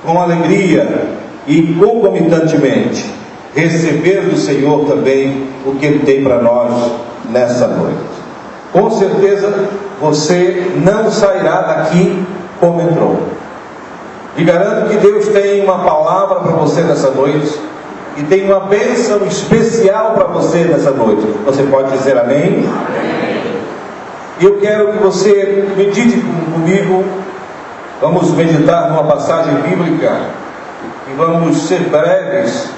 com alegria e concomitantemente receber do Senhor também o que Ele tem para nós nessa noite. Com certeza você não sairá daqui como entrou. E garanto que Deus tem uma palavra para você nessa noite e tem uma bênção especial para você nessa noite. Você pode dizer amém? Amém. E eu quero que você medite comigo. Vamos meditar numa passagem bíblica e vamos ser breves,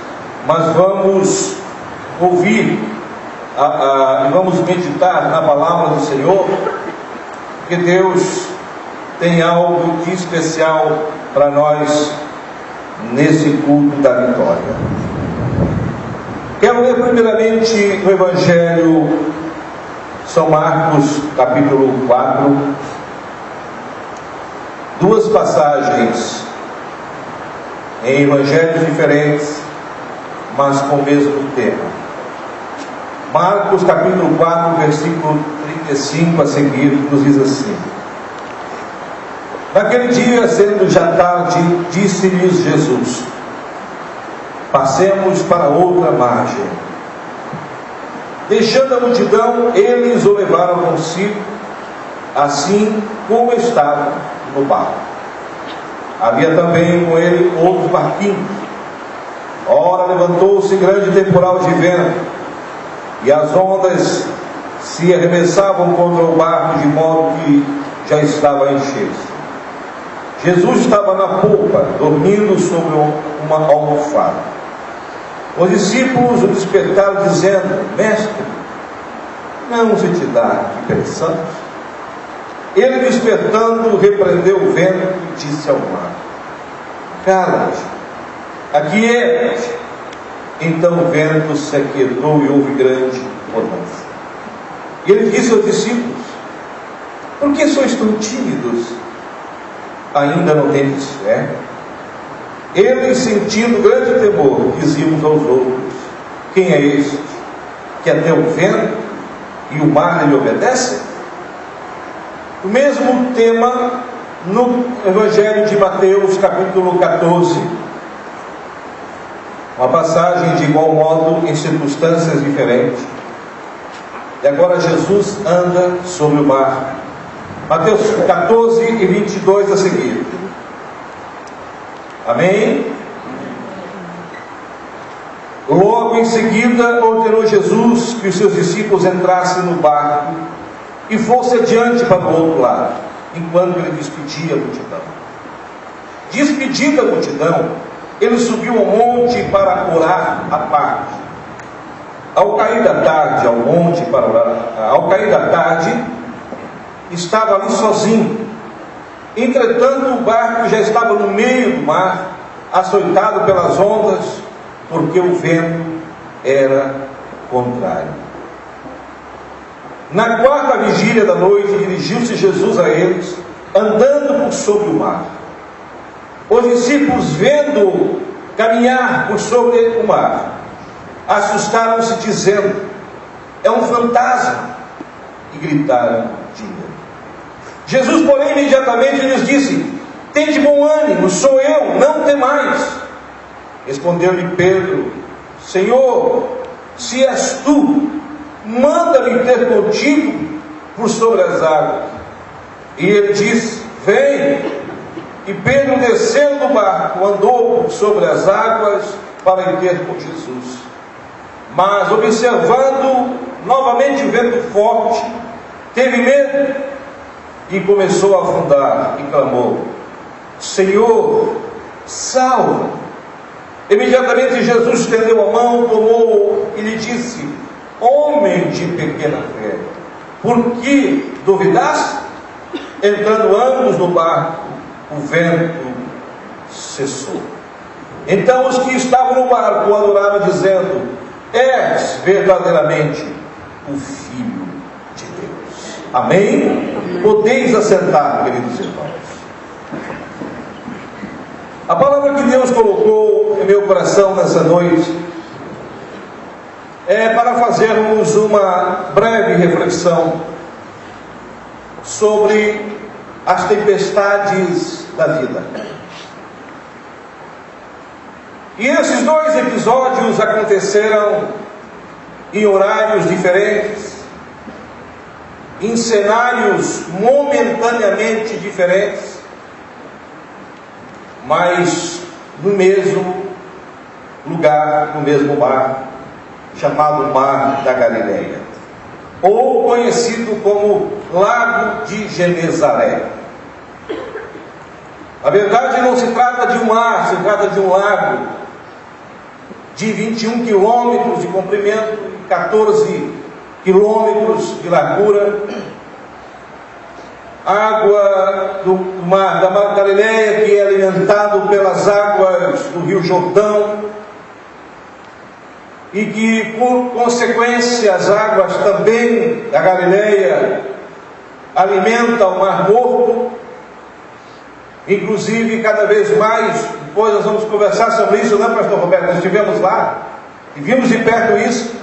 mas vamos ouvir e vamos meditar na palavra do Senhor, porque Deus tem algo de especial para nós nesse culto da vitória. Quero ler primeiramente o Evangelho São Marcos, capítulo 4, duas passagens em evangelhos diferentes, mas com o mesmo tema. Marcos capítulo 4, versículo 35 a seguir, nos diz assim: Naquele dia, sendo já tarde, disse-lhes Jesus: Passemos para outra margem. Deixando a multidão, eles o levaram consigo, assim como estava no barco. Havia também com ele outros barquinhos. Ora, levantou-se grande temporal de vento, e as ondas se arremessavam contra o barco, de modo que já estava a encher-se. Jesus estava na polpa, dormindo sobre uma almofada. Os discípulos o despertaram, dizendo: Mestre, não se te dá que pereçamos? Ele, despertando, repreendeu o vento e disse ao mar: Cala-te, aquieta-te. Então o vento se aquietou e houve grande bonança. E ele disse aos discípulos: Por que sois tão tímidos? Ainda não tendes fé? Eles, sentindo grande temor, diziam uns aos outros: Quem é este, que até o vento e o mar lhe obedecem? O mesmo tema no Evangelho de Mateus, capítulo 14. Uma passagem de igual modo, em circunstâncias diferentes. E agora Jesus anda sobre o mar. Mateus 14 e 22 a seguir. Amém? Logo em seguida ordenou Jesus que os seus discípulos entrassem no barco e fosse adiante para o outro lado, enquanto ele despedia a multidão. Despedida a multidão, ele subiu ao monte para orar à parte. Ao cair da tarde, ao monte para orar, ao cair da tarde, estava ali sozinho. Entretanto, o barco já estava no meio do mar, açoitado pelas ondas, porque o vento era contrário. Na quarta vigília da noite, dirigiu-se Jesus a eles, andando por sobre o mar. Os discípulos, vendo caminhar por sobre o mar, assustaram-se, dizendo: É um fantasma, e gritaram de medo. Jesus, porém, imediatamente lhes disse: Tende bom ânimo, sou eu, não temais. Respondeu-lhe Pedro: Senhor, se és tu, manda-me ter contigo por sobre as águas. E ele disse: Vem. E Pedro, descendo do barco, andou por sobre as águas para ir ter com Jesus. Mas, observando novamente o vento forte, teve medo e começou a afundar e clamou: Senhor, salva! Imediatamente Jesus estendeu a mão, tomou e lhe disse: Homem de pequena fé, por que duvidaste? Entrando ambos no barco, o vento cessou. Então os que estavam no barco o adoraram, dizendo: És verdadeiramente o Filho de Deus. Amém? Podeis assentar, queridos irmãos. A palavra que Deus colocou em meu coração nessa noite é para fazermos uma breve reflexão sobre as tempestades da vida. E esses dois episódios aconteceram em horários diferentes, em cenários momentaneamente diferentes, mas no mesmo lugar, no mesmo mar, chamado Mar da Galileia, ou conhecido como Lago de Genezaré. Na verdade, não se trata de um mar, se trata de um lago de 21 quilômetros de comprimento e 14 quilômetros de largura. Água do mar da Galileia, que é alimentado pelas águas do Rio Jordão, e que, por consequência, as águas também da Galileia alimentam o Mar Morto. Inclusive, cada vez mais, depois nós vamos conversar sobre isso, não é, pastor Roberto? Nós estivemos lá e vimos de perto isso.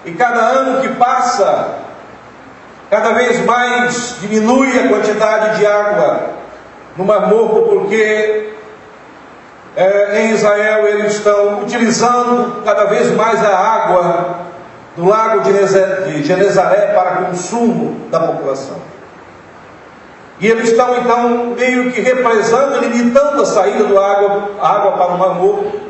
E cada ano que passa, cada vez mais diminui a quantidade de água no Mar Morto, porque em Israel eles estão utilizando cada vez mais a água do lago de Genezaré para consumo da população. E eles estão então meio que represando, limitando a saída da água para o Mar Morto.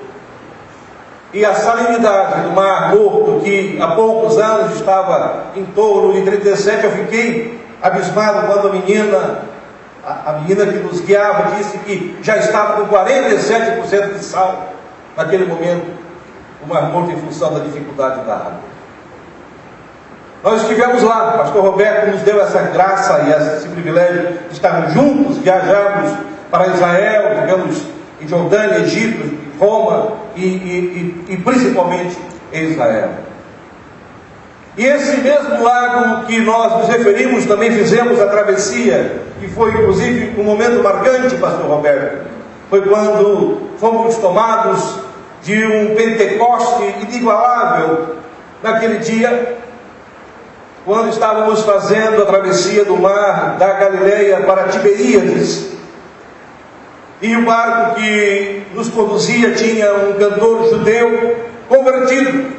E a salinidade do Mar Morto, que há poucos anos estava em torno de 37, eu fiquei abismado quando a menina que nos guiava disse que já estava com 47% de sal naquele momento, o Mar Morto, em função da dificuldade da água. Nós estivemos lá, o pastor Roberto nos deu essa graça e esse privilégio de estarmos juntos, viajarmos para Israel, vivemos em Jordânia, Egito, Roma e principalmente em Israel. E esse mesmo lago que nós nos referimos, também fizemos a travessia, que foi inclusive um momento marcante, pastor Roberto, foi quando fomos tomados de um Pentecoste inigualável naquele dia, quando estávamos fazendo a travessia do mar da Galileia para Tiberíades. E o barco que nos conduzia tinha um cantor judeu convertido,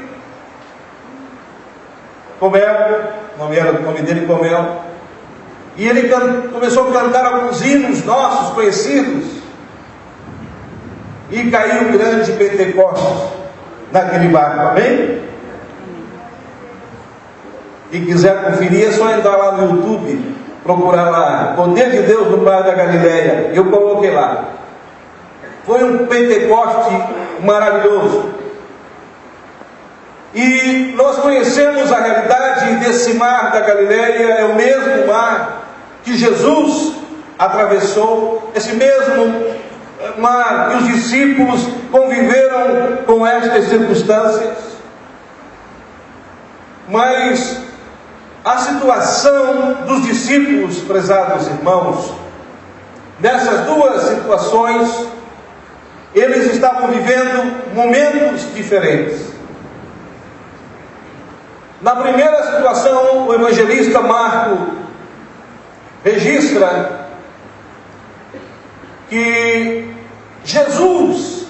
Comel, o nome dele Comel. E ele começou a cantar alguns hinos nossos conhecidos. E caiu o grande Pentecostes naquele barco, amém? Quem quiser conferir é só entrar lá no YouTube, procurar lá, Poder de Deus no Mar da Galileia. Eu coloquei lá. Foi um Pentecoste maravilhoso. E nós conhecemos a realidade desse Mar da Galileia, é o mesmo mar que Jesus atravessou, esse mesmo mar que os discípulos conviveram com estas circunstâncias. Mas a situação dos discípulos, prezados irmãos, nessas duas situações, eles estavam vivendo momentos diferentes. Na primeira situação, o evangelista Marcos registra que Jesus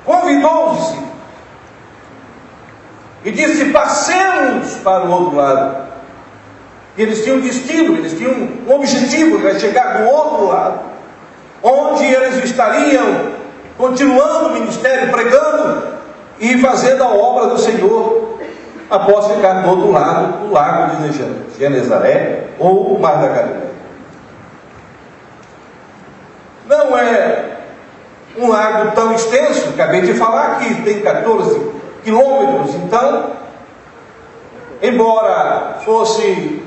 convidou-se e disse: passemos para o outro lado. Eles tinham um destino, eles tinham um objetivo, para chegar do outro lado, onde eles estariam continuando o ministério, pregando e fazendo a obra do Senhor, após ficar do outro lado, do lago de Genezaré ou o Mar da Galileia. Não é um lago tão extenso, acabei de falar que tem 14 quilômetros, então, embora fosse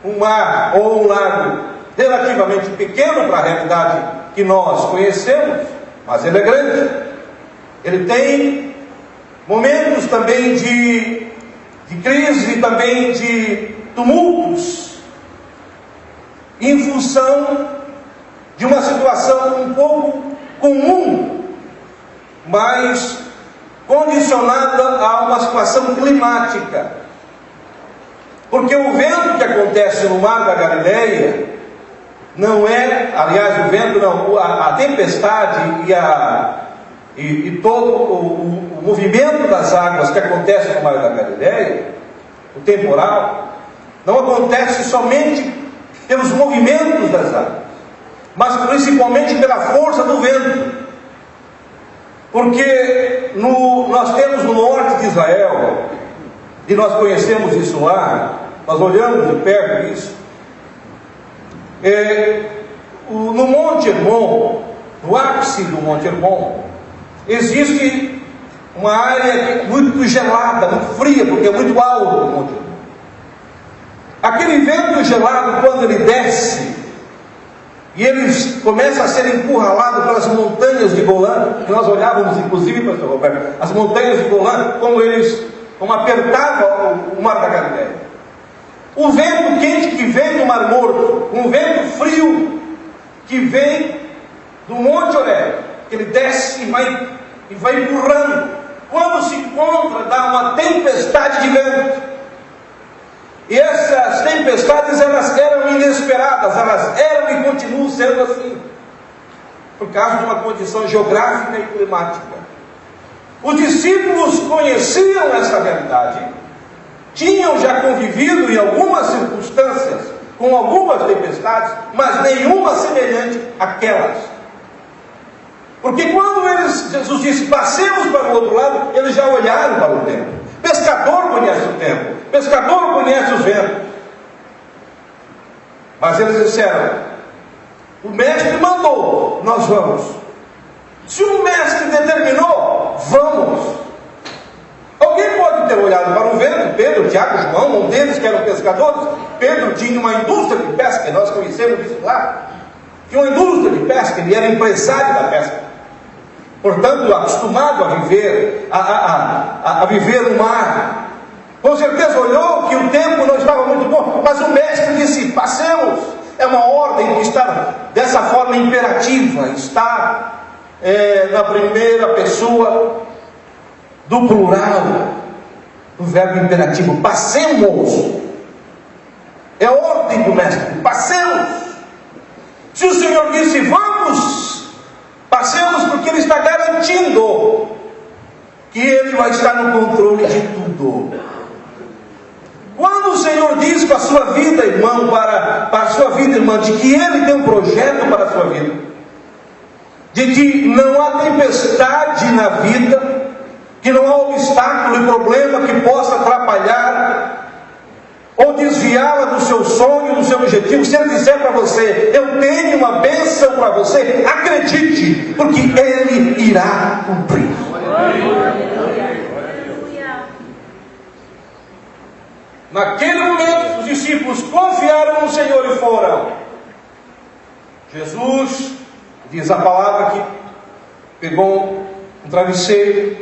um mar ou um lago relativamente pequeno para a realidade que nós conhecemos, mas ele é grande. Ele tem momentos também de crise e também de tumultos, em função de uma situação um pouco comum, mas condicionada a uma situação climática. Porque o vento que acontece no Mar da Galileia não é, aliás, o vento não, a tempestade e todo o movimento das águas que acontece no Mar da Galileia, o temporal, não acontece somente pelos movimentos das águas, mas principalmente pela força do vento. Porque nós temos no norte de Israel, e nós conhecemos isso lá, nós olhamos de perto isso, no Monte Hermon, no ápice do Monte Hermon, existe uma área muito gelada, muito fria, porque é muito alto o Monte Hermon. Aquele vento gelado, quando ele desce, e eles começam a ser encurralados pelas montanhas de Golã, que nós olhávamos, inclusive, pastor Roberto, as montanhas de Golã, como apertava o Mar da Galileia. O vento quente que vem do Mar Morto, um vento frio que vem do Monte Horebe, ele desce e vai empurrando. Quando se encontra, dá uma tempestade de vento. E essas tempestades, elas eram inesperadas, elas eram e continuam sendo assim, por causa de uma condição geográfica e climática. Os discípulos conheciam essa realidade, tinham já convivido em algumas circunstâncias com algumas tempestades, mas nenhuma semelhante àquelas. Porque quando Jesus disse, passemos para o outro lado, eles já olharam para o tempo. Pescador conhece o tempo, pescador conhece os ventos. Mas eles disseram, o mestre mandou, nós vamos. Se o mestre determinou, vamos. Alguém pode ter olhado para o vento, Pedro, Tiago, João, um deles que eram pescadores. Pedro tinha uma indústria de pesca, nós conhecemos isso lá. Tinha uma indústria de pesca, ele era empresário da pesca. Portanto, acostumado a viver, a viver no mar. Com certeza olhou que o tempo não estava muito bom, mas o mestre disse, passemos. É uma ordem que está dessa forma imperativa, está na primeira pessoa do plural, do verbo imperativo, passemos. É a ordem do mestre, passemos. Se o Senhor disse, vamos, passemos, porque Ele está garantindo que Ele vai estar no controle de tudo. Quando o Senhor diz para a sua vida, irmão, para a sua vida, irmã, de que Ele tem um projeto para a sua vida, de que não há tempestade na vida, que não há obstáculo e problema que possa atrapalhar ou desviá-la do seu sonho, do seu objetivo. Se Ele disser para você, eu tenho uma bênção para você, acredite, porque Ele irá cumprir. Naquele momento, os discípulos confiaram no Senhor e foram. Jesus, diz a palavra, que pegou um travesseiro,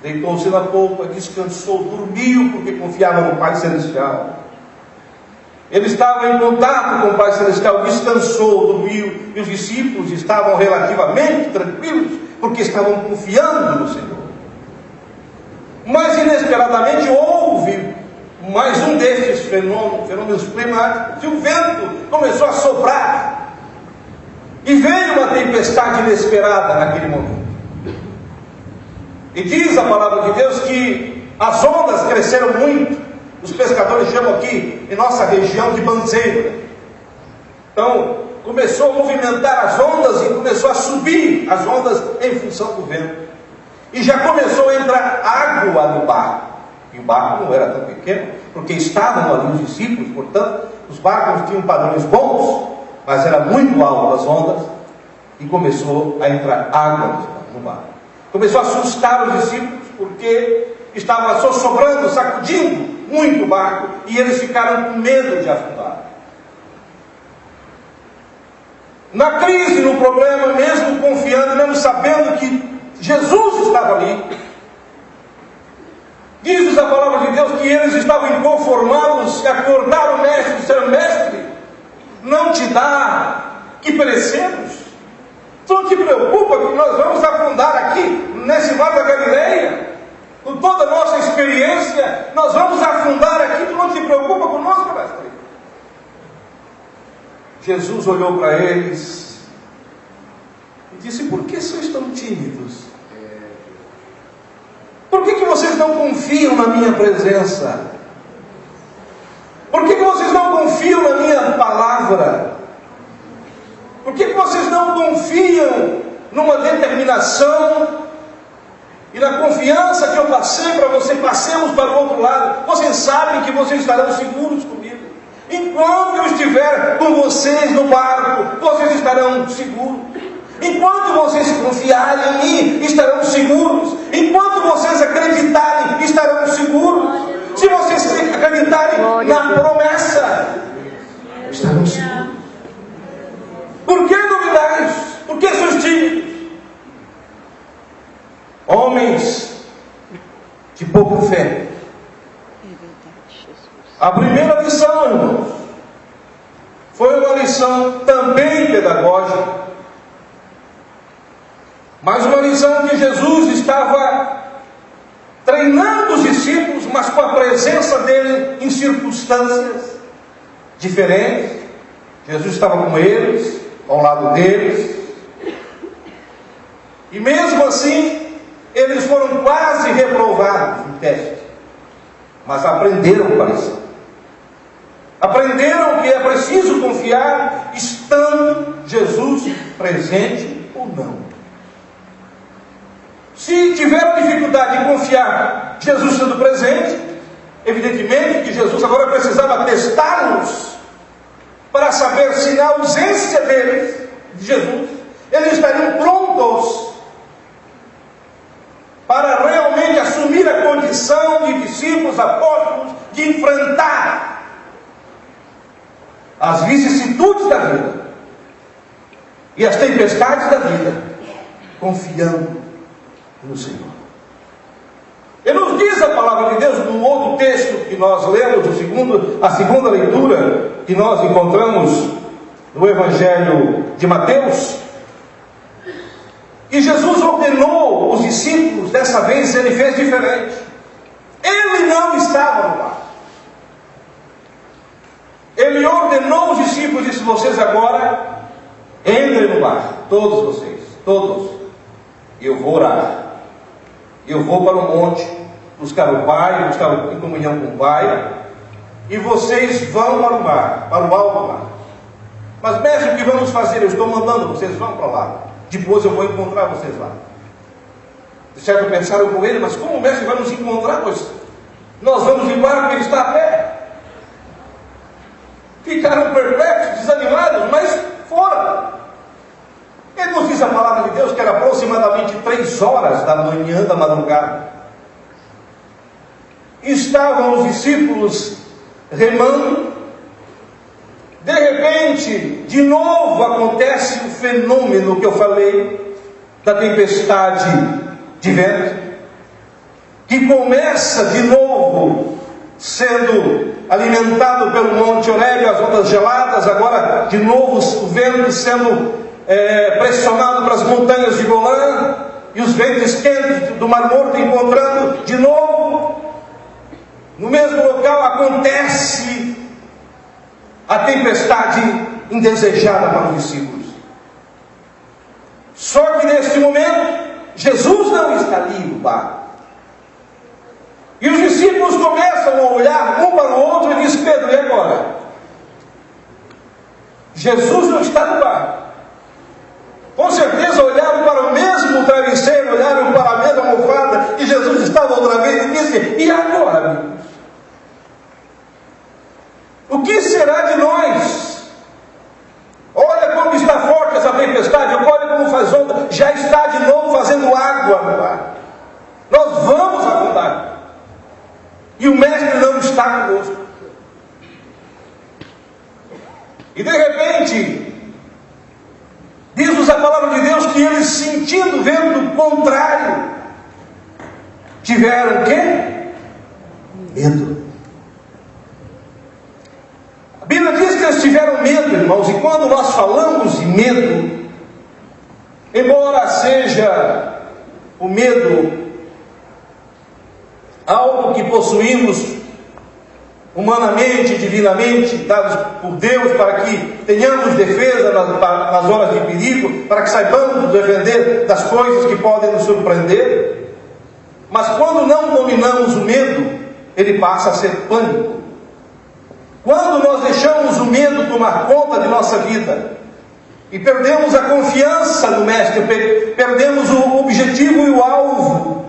deitou-se na polpa, descansou, dormiu, porque confiava no Pai Celestial. Ele estava em contato com o Pai Celestial, descansou, dormiu, e os discípulos estavam relativamente tranquilos, porque estavam confiando no Senhor. Mas inesperadamente houve mais um desses fenômenos climáticos, e o vento começou a soprar, e veio uma tempestade inesperada naquele momento. E diz a palavra de Deus que as ondas cresceram muito. Os pescadores chamam aqui, em nossa região, de banzeiro. Então, começou a movimentar as ondas e começou a subir as ondas em função do vento. E já começou a entrar água no barco. E o barco não era tão pequeno, porque estavam ali os discípulos, portanto, os barcos tinham padrões bons, mas era muito alto as ondas, e começou a entrar água no barco. Começou a assustar os discípulos, porque estava só sobrando, sacudindo muito o barco, e eles ficaram com medo de afundar. Na crise, no problema, mesmo confiando, mesmo sabendo que Jesus estava ali, diz a palavra de Deus que eles estavam inconformados e acordaram o mestre, disseram, mestre, não te dá que perecemos? Tu não te preocupa que nós vamos afundar aqui, nesse mar da Galileia? Com toda a nossa experiência, nós vamos afundar aqui, tu não te preocupa conosco, mestre? Jesus olhou para eles e disse, por que sois tão tímidos? vocês não confiam na minha presença? Por que vocês não confiam na minha palavra? Por que vocês não confiam numa determinação e na confiança que eu passei para você, passemos para o outro lado? Vocês sabem que vocês estarão seguros comigo. Enquanto eu estiver com vocês no barco, vocês estarão seguros. Enquanto vocês confiarem em mim, estarão seguros. Enquanto vocês acreditarem, estarão seguros. Se vocês acreditarem na promessa, estarão seguros. Por que duvidais? Por que sois tímidos? Homens de pouca fé. A primeira lição, irmãos, foi uma lição também pedagógica, mas uma lição que Jesus estava treinando os discípulos, mas com a presença dele em circunstâncias diferentes. Jesus estava com eles, ao lado deles, e mesmo assim, eles foram quase reprovados no teste, mas aprenderam com a lição. Aprenderam que é preciso confiar, estando Jesus presente ou não. Se tiveram dificuldade em confiar, Jesus estando presente, evidentemente que Jesus agora precisava testá-los, para saber se na ausência deles, de Jesus, eles estariam prontos para realmente assumir a condição de discípulos, apóstolos, de enfrentar as vicissitudes da vida e as tempestades da vida, confiando no Senhor. E nos diz a palavra de Deus, num outro texto que nós lemos, a segunda leitura que nós encontramos no Evangelho de Mateus, que Jesus ordenou os discípulos, dessa vez ele fez diferente. Ele não estava no barco. Ele ordenou os discípulos e disse: vocês agora entrem no barco, todos vocês, todos. Eu vou orar. Eu vou para o monte buscar o Pai, buscar em comunhão com o Pai, e vocês vão para o mar, para o alto mar. Mas mestre, o que vamos fazer? Eu estou mandando, vocês vão para lá. Depois eu vou encontrar vocês lá. De certo pensaram com ele: mas como o mestre vai nos encontrar? Pois nós vamos em barco, ele está a pé. Ficaram perplexos, desanimados, mas foram. Ele nos diz a palavra de Deus que era aproximadamente 3 horas da manhã, da madrugada. Estavam os discípulos remando. De repente, de novo acontece o fenômeno que eu falei, da tempestade de vento, que começa de novo sendo alimentado pelo Monte Horebe, as ondas geladas, agora de novo o vento sendo pressionado para as montanhas de Golã, e os ventos quentes do Mar Morto encontrando de novo. No mesmo local acontece a tempestade indesejada para os discípulos. Só que neste momento, Jesus não está ali no barco. E os discípulos começam a olhar um para o outro e dizem: Pedro, e agora? Jesus não está no barco. Com certeza olharam para o mesmo travesseiro, olharam para a mesma almofada, e Jesus estava outra vez e disse: e agora, amigos? O que será de nós? Olha como está forte essa tempestade, olha como faz onda, já está de novo fazendo água no mar. Nós vamos afundar. E o mestre não está conosco. E de repente, diz-nos a palavra de Deus que eles, sentindo o vento contrário, tiveram o quê? Medo. A Bíblia diz que eles tiveram medo, irmãos, e quando nós falamos de medo, embora seja o medo algo que possuímos humanamente, divinamente, dados por Deus, para que tenhamos defesa nas horas de perigo, para que saibamos nos defender das coisas que podem nos surpreender. Mas quando não dominamos o medo, ele passa a ser pânico. Quando nós deixamos o medo tomar conta de nossa vida e perdemos a confiança no Mestre, perdemos o objetivo e o alvo,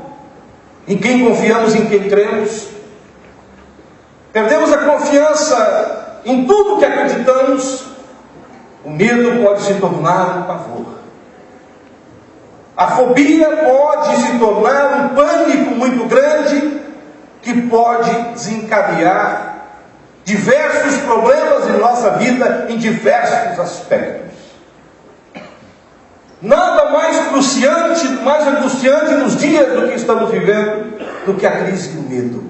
em quem confiamos, em quem cremos, perdemos a confiança em tudo que acreditamos, o medo pode se tornar um pavor. A fobia pode se tornar um pânico muito grande que pode desencadear diversos problemas em nossa vida em diversos aspectos. Nada mais cruciante, mais angustiante nos dias do que estamos vivendo do que a crise do medo.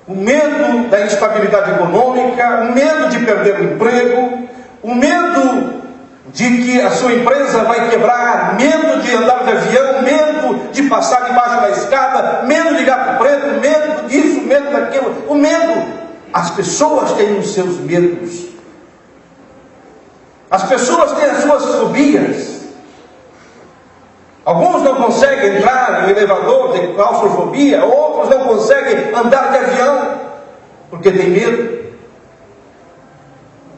O medo da instabilidade econômica, o medo de perder o emprego, o medo de que a sua empresa vai quebrar, medo de andar de avião, medo de passar debaixo da escada, medo de gato preto, medo disso, medo daquilo, o medo. As pessoas têm os seus medos. As pessoas têm as suas fobias. Alguns não conseguem entrar no elevador, tem claustrofobia, outros não conseguem andar de avião, porque tem medo.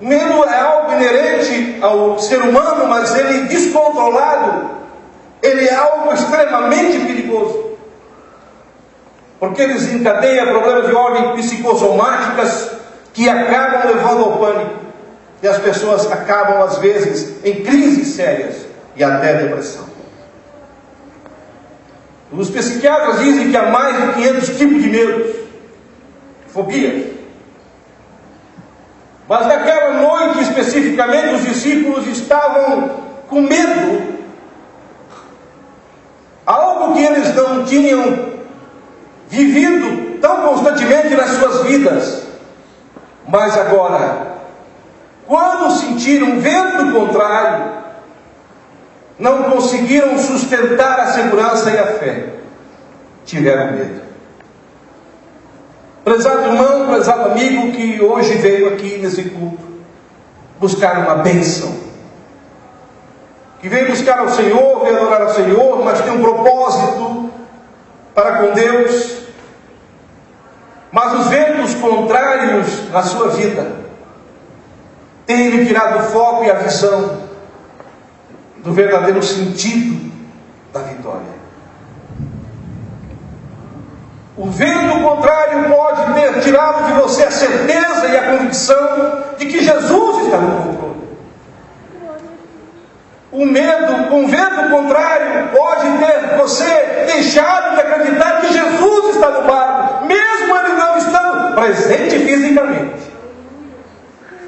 Medo é algo inerente ao ser humano, mas ele descontrolado, ele é algo extremamente perigoso. Porque ele desencadeia problemas de ordem psicossomáticas que acabam levando ao pânico. E as pessoas acabam, às vezes, em crises sérias e até depressão. Os psiquiatras dizem que há mais de 500 tipos de medos, fobias. Mas naquela noite, especificamente, os discípulos estavam com medo. Algo que eles não tinham vivido tão constantemente nas suas vidas. Mas agora, quando sentiram vento contrário, não conseguiram sustentar a segurança e a fé. Tiveram medo. Prezado irmão, prezado amigo que hoje veio aqui nesse culto buscar uma bênção, que veio buscar ao Senhor, veio adorar ao Senhor, mas tem um propósito para com Deus, mas os ventos contrários na sua vida têm lhe tirado o foco e a visão do verdadeiro sentido da vitória. O vento contrário pode ter tirado de você a certeza e a convicção de que Jesus está no controle. O medo, com o vento contrário, pode ter você deixado de acreditar que Jesus está no barco, mesmo ele não estando presente fisicamente.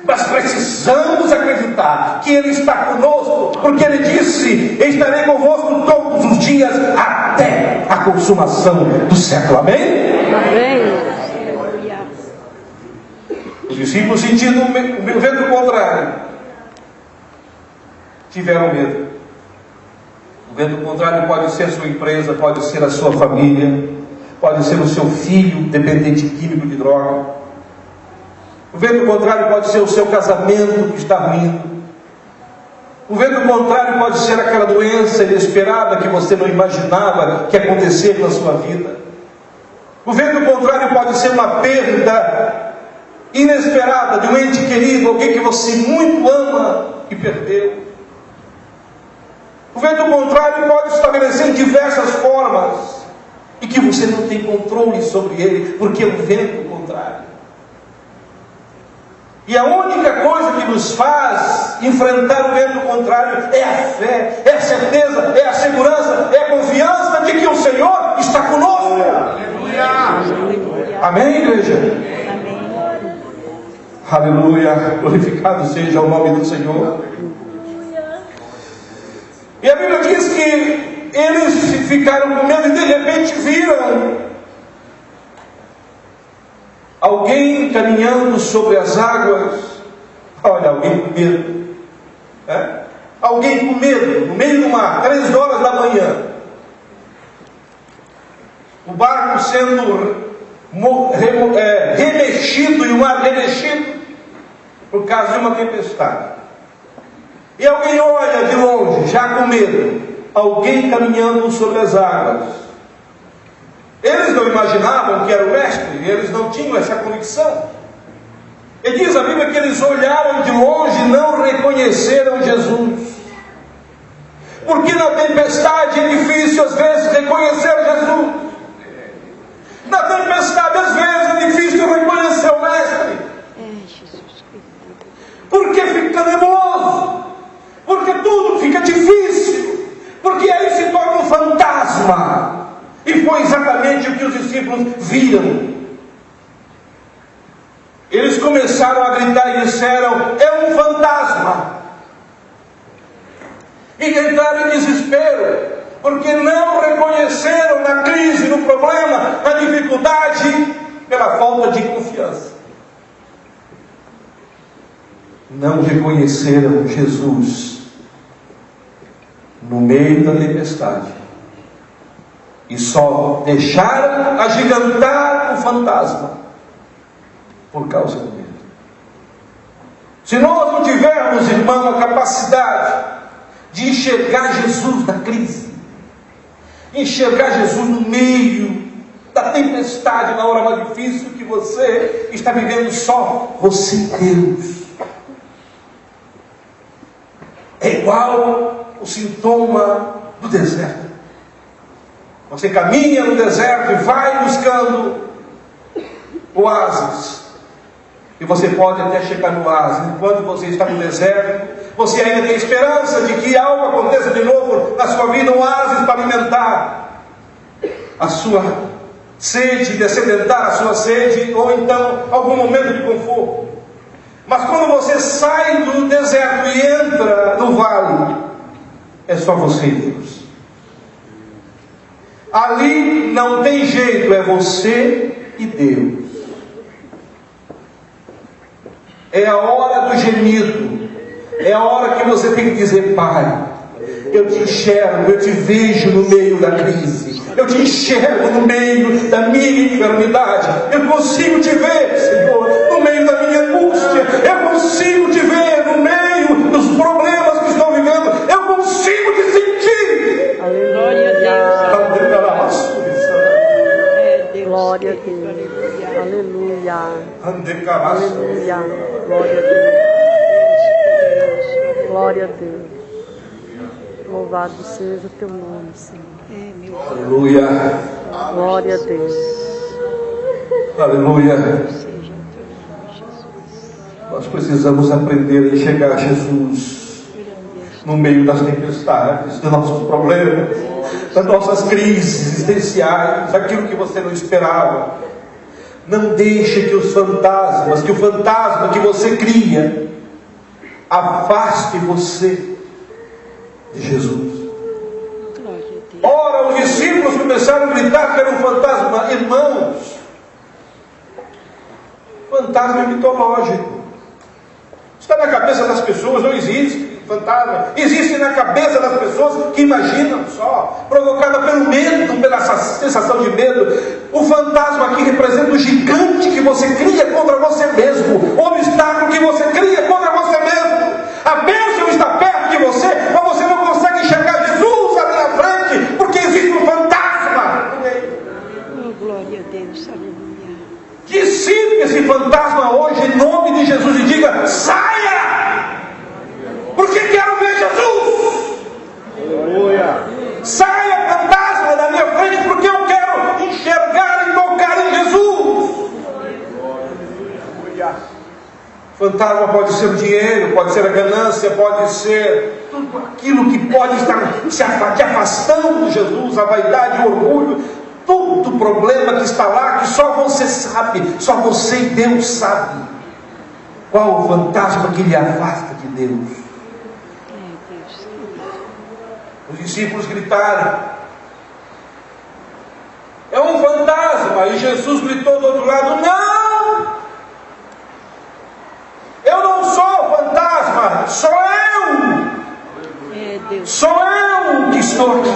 Mas precisamos acreditar que Ele está conosco, porque Ele disse: estarei convosco todos os dias até a consumação do século. Amém? Amém. Os discípulos, sentindo o vento contrário, tiveram medo. O vento contrário pode ser a sua empresa, pode ser a sua família, pode ser o seu filho dependente químico de droga. O vento contrário pode ser o seu casamento que está ruindo. O vento contrário pode ser aquela doença inesperada que você não imaginava que aconteceria na sua vida. O vento contrário pode ser uma perda inesperada de um ente querido, alguém que você muito ama e perdeu. O vento contrário pode estabelecer em diversas formas e que você não tem controle sobre ele, porque é um vento contrário. E a única coisa que nos faz enfrentar o vento contrário é a fé, é a certeza, é a segurança, é a confiança de que o Senhor está conosco. Aleluia. Amém, igreja? Amém. Aleluia. Glorificado seja o nome do Senhor. E a Bíblia diz que eles ficaram com medo e de repente viram alguém caminhando sobre as águas. Olha, alguém com medo. Alguém com medo, no meio do mar, 3 horas da manhã. O barco sendo remexido e o mar remexido por causa de uma tempestade. E alguém olha de longe, já com medo, alguém caminhando sobre as águas. Eles não imaginavam que era o mestre, eles não tinham essa convicção. E diz a Bíblia que eles olharam de longe e não reconheceram Jesus. Porque na tempestade é difícil às vezes reconhecer Jesus. Na tempestade às vezes é difícil reconhecer o mestre. Porque fica nebuloso. Porque tudo fica difícil. Porque aí se torna um fantasma. E foi exatamente o que os discípulos viram. Eles começaram a gritar e disseram: é um fantasma. E entraram em desespero, porque não reconheceram na crise, no problema, na dificuldade, pela falta de confiança. Não reconheceram Jesus no meio da tempestade. E só deixaram agigantar o fantasma por causa do medo. Se nós não tivermos, irmão, a capacidade de enxergar Jesus na crise, enxergar Jesus no meio da tempestade, na hora mais difícil que você está vivendo, só você e Deus. É igual o sintoma do deserto. Você caminha no deserto e vai buscando oásis. E você pode até chegar no oásis. Enquanto você está no deserto, você ainda tem esperança de que algo aconteça de novo na sua vida, um oásis para alimentar a sua sede, descedentar a sua sede, ou então algum momento de conforto. Mas quando você sai do deserto e entra no vale, é só você e Deus. Ali não tem jeito, é você e Deus. É a hora do gemido. É a hora que você tem que dizer: Pai, eu te enxergo, eu te vejo no meio da crise. Eu te enxergo no meio da minha enfermidade. Eu consigo te ver, Senhor, no meio da minha angústia. Eu consigo te ver no meio dos problemas que estou vivendo. Eu consigo te sentir. Glória a Deus. Glória a Deus. Aleluia. Aleluia. Glória a Deus. Glória a Deus. Louvado seja o teu nome, Senhor. Aleluia. Glória a Deus. Aleluia. Nós precisamos aprender a enxergar Jesus no meio das tempestades, dos nossos problemas, das nossas crises existenciais, aquilo que você não esperava. Não deixe que os fantasmas, que o fantasma que você cria, afaste você de Jesus. Ora, os discípulos começaram a gritar que era um fantasma. Irmãos, fantasma mitológico. Está na cabeça das pessoas, não existe fantasma. Existe na cabeça das pessoas que imaginam só, provocada pelo medo, pela sensação de medo. O fantasma aqui representa o gigante que você cria contra você mesmo, o obstáculo que você cria contra você mesmo. A bênção está perto de você, mas você não consegue enxergar Jesus ali na frente, porque existe um fantasma no meio. Oh, glória a Deus, aleluia. Dissipe esse fantasma hoje em nome de Jesus e diga: saia! Porque quero ver Jesus! Aleluia! Saia, fantasma, da minha frente, porque eu quero enxergar e tocar em Jesus! Fantasma pode ser o dinheiro, pode ser a ganância, pode ser tudo aquilo que pode estar te afastando de Jesus, a vaidade, o orgulho, todo problema que está lá, que só você sabe, só você e Deus sabe. Qual o fantasma que lhe afasta de Deus? Os discípulos gritaram: é um fantasma. E Jesus gritou do outro lado: não! Eu não sou fantasma, sou eu! Sou eu que estou aqui!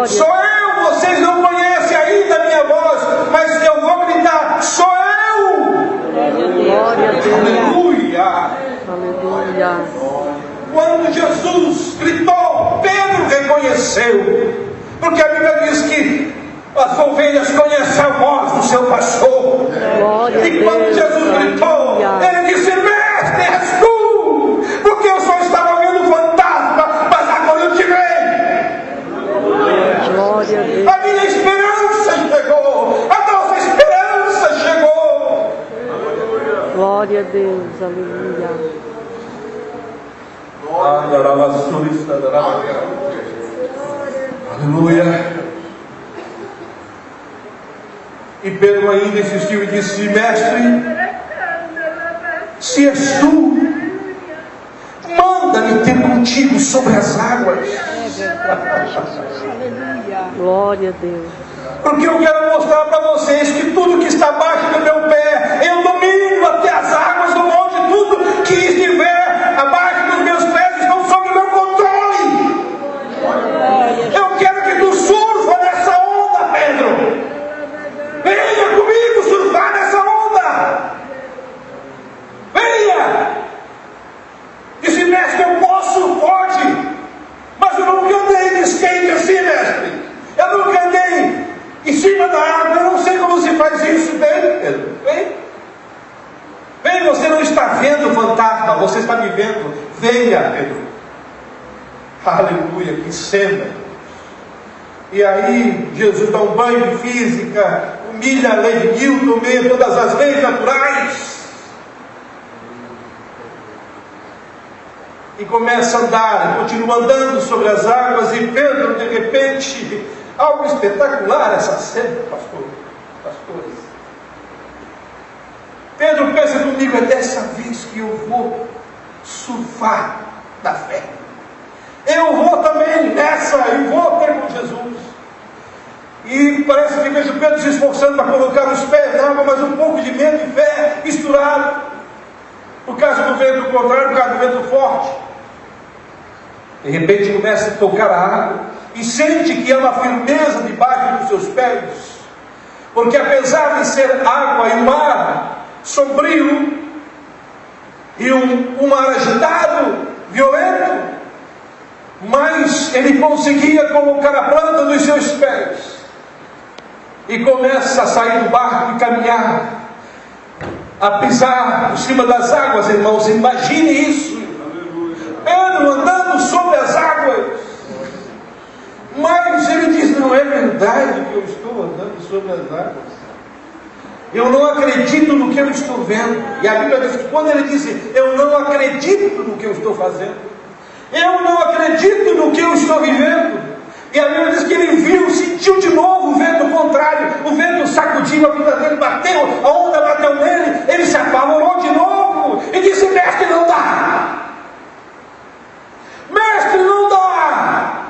Sou eu! Vocês não conhecem ainda a minha voz, mas eu vou gritar: sou eu! Glória a Deus. Aleluia! Aleluia. Quando Jesus gritou, Pedro reconheceu. Porque a Bíblia diz que As ovelhas conhecem a voz do seu pastor. Glória E a quando Deus, Jesus gritou, aleluia. ele disse: Mestre, és tu, porque eu só estava vendo fantasma, mas agora eu te vejo. Glória a Deus. A minha esperança chegou, a nossa esperança chegou. Glória a Deus, aleluia. Aleluia. E Pedro ainda insistiu e disse: Mestre, se és tu, manda-me ter contigo sobre as águas. É verdade, Jesus. Aleluia. Glória a Deus. Porque eu quero mostrar para vocês que tudo que está abaixo do meu pé, eu domino até as águas do monte. Tudo que estiver abaixo dos meus pés estão sob o meu controle. Eu quero que tu surfa nessa onda, Pedro. Venha comigo surfar nessa onda. Venha. Disse: mestre, eu posso, pode. Mas eu nunca andei de skate assim, mestre. Eu nunca andei em cima da água. Eu não sei como se faz isso. Vem, Pedro. Vem. Vem, você não está vendo o fantasma, você está me vendo. Venha, Pedro. Aleluia, que cena. E aí Jesus dá um banho de física, humilha a lei de Newton, meio todas as leis naturais, e começa a andar, continua andando sobre as águas. E Pedro, de repente, algo espetacular essa cena, pastores. Pedro pensa comigo: é dessa vez que eu vou surfar da fé. Eu vou também nessa, e vou ter com Jesus. E parece que vejo Pedro se esforçando para colocar os pés na água, mas um pouco de medo e fé misturado. Por causa do vento contrário, por causa do vento forte. De repente começa a tocar a água e sente que há uma firmeza debaixo dos seus pés. Porque apesar de ser água e mar sombrio, e um mar agitado, violento, mas ele conseguia colocar a planta dos seus pés e começa a sair do barco e caminhar, a pisar por cima das águas, irmãos. Imagine isso. Pedro andando sobre as águas. Mas ele diz: não é verdade que eu estou andando sobre as águas. Eu não acredito no que eu estou vendo. E a Bíblia diz que quando ele disse: eu não acredito no que eu estou fazendo, eu não acredito no que eu estou vivendo. E a Bíblia diz que ele viu, sentiu de novo o vento contrário. O vento sacudiu, a vida dele bateu, a onda bateu nele. Ele se apavorou de novo e disse: mestre, não dá. Mestre, não dá.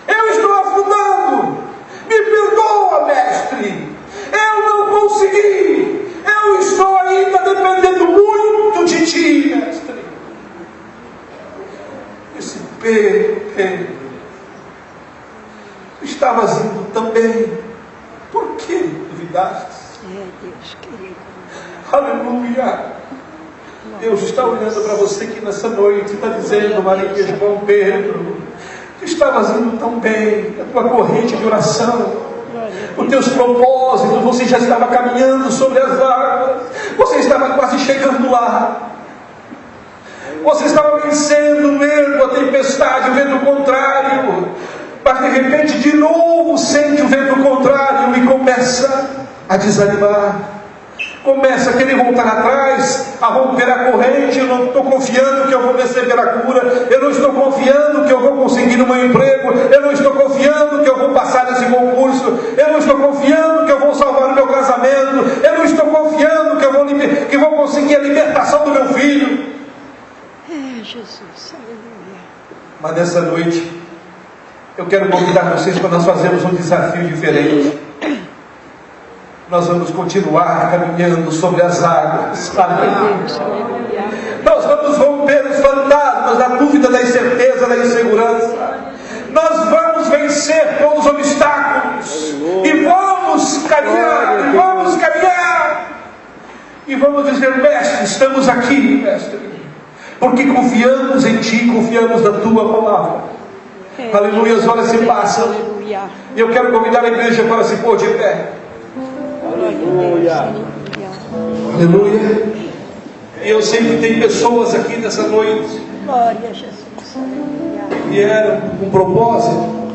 Eu estou afundando. Me perdoa, mestre. Eu não consegui. Eu estou ainda dependendo muito de ti, mestre. Disse: Pedro, tu estavas indo também. Por que duvidaste? É, Deus querido. Aleluia. Deus está olhando para você aqui nessa noite, está dizendo: Maria, João, Pedro, tu estavas indo tão bem, a tua corrente de oração, os teus propósitos, você já estava caminhando sobre as águas, você estava quase chegando lá, você estava vencendo o medo, a tempestade, o vento contrário, mas de repente de novo sente o vento contrário e começa a desanimar, começa a querer voltar atrás, a romper a corrente. Eu não estou confiando que eu vou receber a cura, eu não estou confiando que eu vou conseguir um bom emprego, eu não estou confiando que eu vou passar nesse concurso, eu não estou confiando que eu vou salvar o meu casamento, eu não estou confiando que eu vou conseguir a libertação do meu filho. É, Jesus, aleluia. Mas nessa noite eu quero convidar vocês para nós fazermos um desafio diferente. Nós vamos continuar caminhando sobre as águas. Aleluia. Nós vamos romper os fantasmas da dúvida, da incerteza, da insegurança. Nós vamos vencer todos os obstáculos. E vamos caminhar, e vamos caminhar. E vamos dizer: mestre, estamos aqui, mestre, porque confiamos em ti, confiamos na tua palavra. Aleluia, as horas se passam. Aleluia. E eu quero convidar a igreja para se pôr de pé. Glória a Deus. Aleluia. Aleluia. E eu sei que tem pessoas aqui nessa noite Glória a Jesus. Aleluia. que vieram com propósito